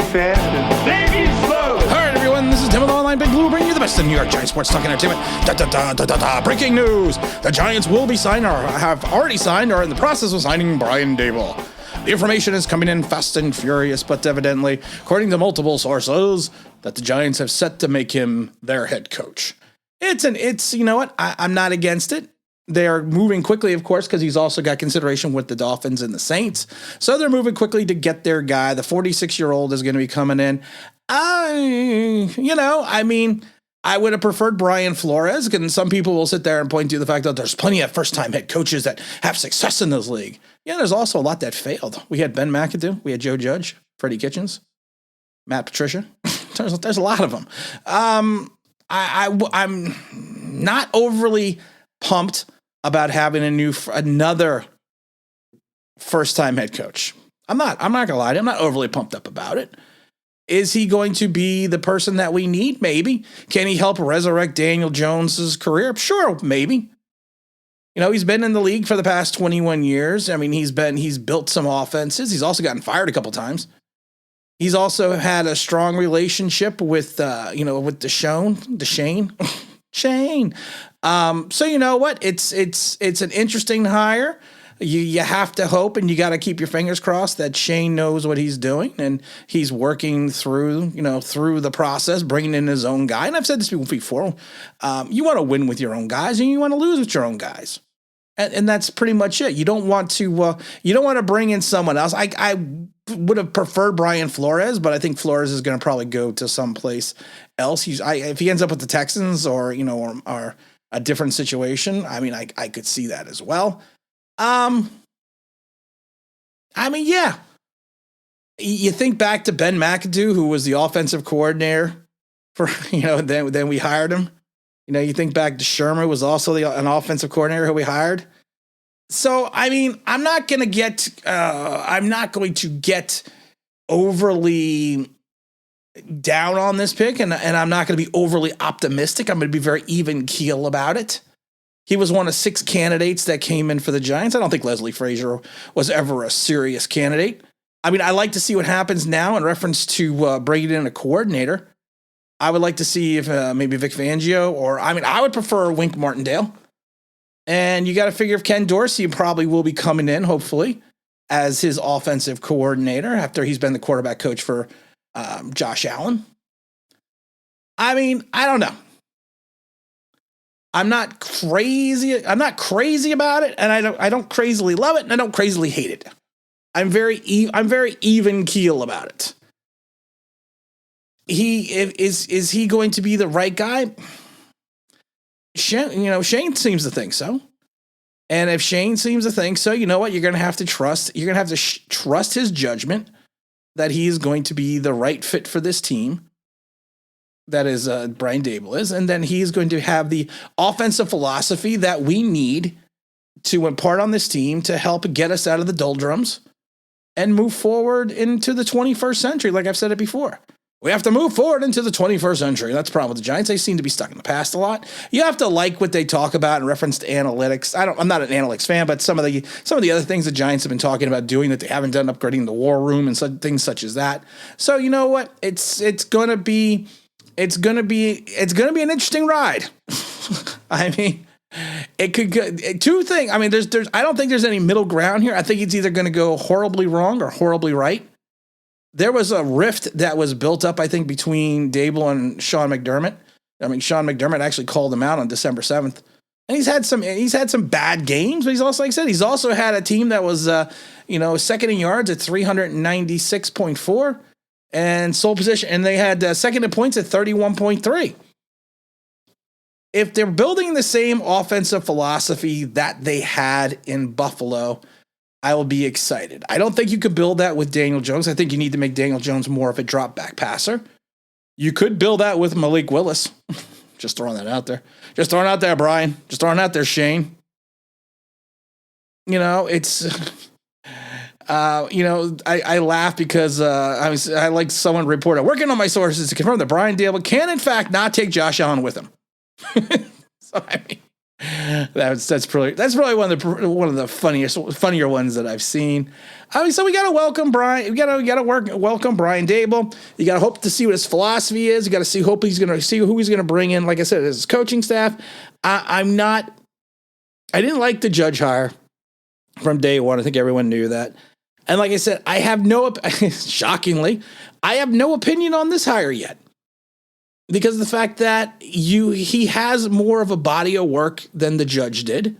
fat and baby slow. All right, everyone, this is Tim with Online Big Blue, bringing you the best in New York Giants sports talk entertainment. Breaking news. The Giants will be signed or have already signed or in the process of signing Brian Daboll. The information is coming in fast and furious, but evidently, according to multiple sources, that the Giants have set to make him their head coach. It's you know what? I'm not against it. They're moving quickly, of course, because he's also got consideration with the Dolphins and the Saints. So they're moving quickly to get their guy. The 46-year-old is going to be coming in. I would have preferred Brian Flores, and some people will sit there and point to the fact that there's plenty of first-time head coaches that have success in this league. Yeah, there's also a lot that failed. We had Ben McAdoo, we had Joe Judge, Freddie Kitchens, Matt Patricia. there's a lot of them. I'm not overly pumped about having another first-time head coach. I'm not gonna lie to you. I'm not overly pumped up about it. Is he going to be the person that we need? Maybe. Can he help resurrect Daniel Jones's career? Sure, maybe. You know, he's been in the league for the past 21 years. I mean, he's built some offenses. He's also gotten fired a couple times. He's also had a strong relationship with Shane. So you know what? It's an interesting hire. You have to hope, and you got to keep your fingers crossed that Shane knows what he's doing, and he's working through the process, bringing in his own guy. And I've said this before. You want to win with your own guys, and you want to lose with your own guys. And that's pretty much it. You don't want to bring in someone else. I would have preferred Brian Flores, but I think Flores is going to probably go to someplace else. If he ends up with the Texans or a different situation, I mean, I could see that as well. Yeah. You think back to Ben McAdoo, who was the offensive coordinator for, then we hired him. You think back to Shermer, who was also an offensive coordinator who we hired. So, I mean, I'm not going to get overly down on this pick, and I'm not going to be overly optimistic. I'm going to be very even keel about it. He was one of 6 candidates that came in for the Giants. I don't think Leslie Frazier was ever a serious candidate. I mean, I like to see what happens now in reference to bringing in a coordinator. I would like to see if maybe Vic Fangio I would prefer Wink Martindale. And you got to figure if Ken Dorsey probably will be coming in, hopefully, as his offensive coordinator after he's been the quarterback coach for Josh Allen. I mean, I don't know. I'm not crazy about it, and I don't crazily love it, and I don't crazily hate it. I'm very even keel about it. Is he going to be the right guy? Shane seems to think so. And if Shane seems to think so, you know what? You're going to have to trust. You're going to have to trust his judgment that he is going to be the right fit for this team. That is Brian Daboll is. And then he's going to have the offensive philosophy that we need to impart on this team to help get us out of the doldrums and move forward into the 21st century. Like I've said it before. We have to move forward into the 21st century. That's the problem with the Giants. They seem to be stuck in the past a lot. You have to like what they talk about in reference to analytics. I'm not an analytics fan, but some of the other things the Giants have been talking about doing that they haven't done, upgrading the war room and things such as that. So you know what? It's gonna be an interesting ride. I mean, it could go two things. I mean, I don't think there's any middle ground here. I think it's either going to go horribly wrong or horribly right. There was a rift that was built up, I think, between Daboll and Sean McDermott. I mean, Sean McDermott actually called him out on December 7th. And he's had some bad games, but he's also, like I said, he's also had a team that was, second in yards at 396.4 and sole position. And they had second in points at 31.3. If they're building the same offensive philosophy that they had in Buffalo, I will be excited. I don't think you could build that with Daniel Jones. I think you need to make Daniel Jones more of a drop back passer. You could build that with Malik Willis. Just throwing that out there. Just throwing it out there, Brian. Just throwing it out there, Shane. It's, I laugh because I like someone reported, working on my sources to confirm that Brian Daboll can, in fact, not take Josh Allen with him. So, I mean, That's probably one of the funnier ones that I've seen. I mean, so we got to welcome Brian. We got to welcome Brian Daboll. You got to hope to see what his philosophy is. You got to hope he's going to see who he's going to bring in. Like I said, his coaching staff. I didn't like the Judge hire from day one. I think everyone knew that. And like I said, I have shockingly, I have no opinion on this hire yet. Because of the fact that he has more of a body of work than the Judge did.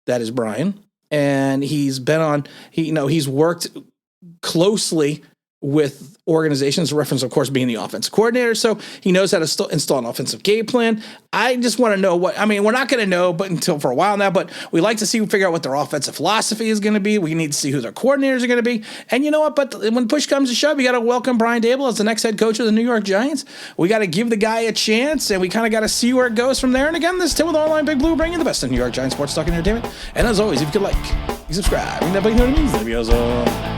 That is Brian. And he's worked closely with organizations, reference, of course, being the offensive coordinator. So he knows how to install an offensive game plan. I just want to know we're not going to know until for a while now, but we like to figure out what their offensive philosophy is going to be. We need to see who their coordinators are going to be. And you know what? But when push comes to shove, you got to welcome Brian Daboll as the next head coach of the New York Giants. We got to give the guy a chance, and we kind of got to see where it goes from there. And again, this is Tim with Online Big Blue, bringing you the best of New York Giants sports talk and entertainment. And as always, if you could like, subscribe, and that button notifications.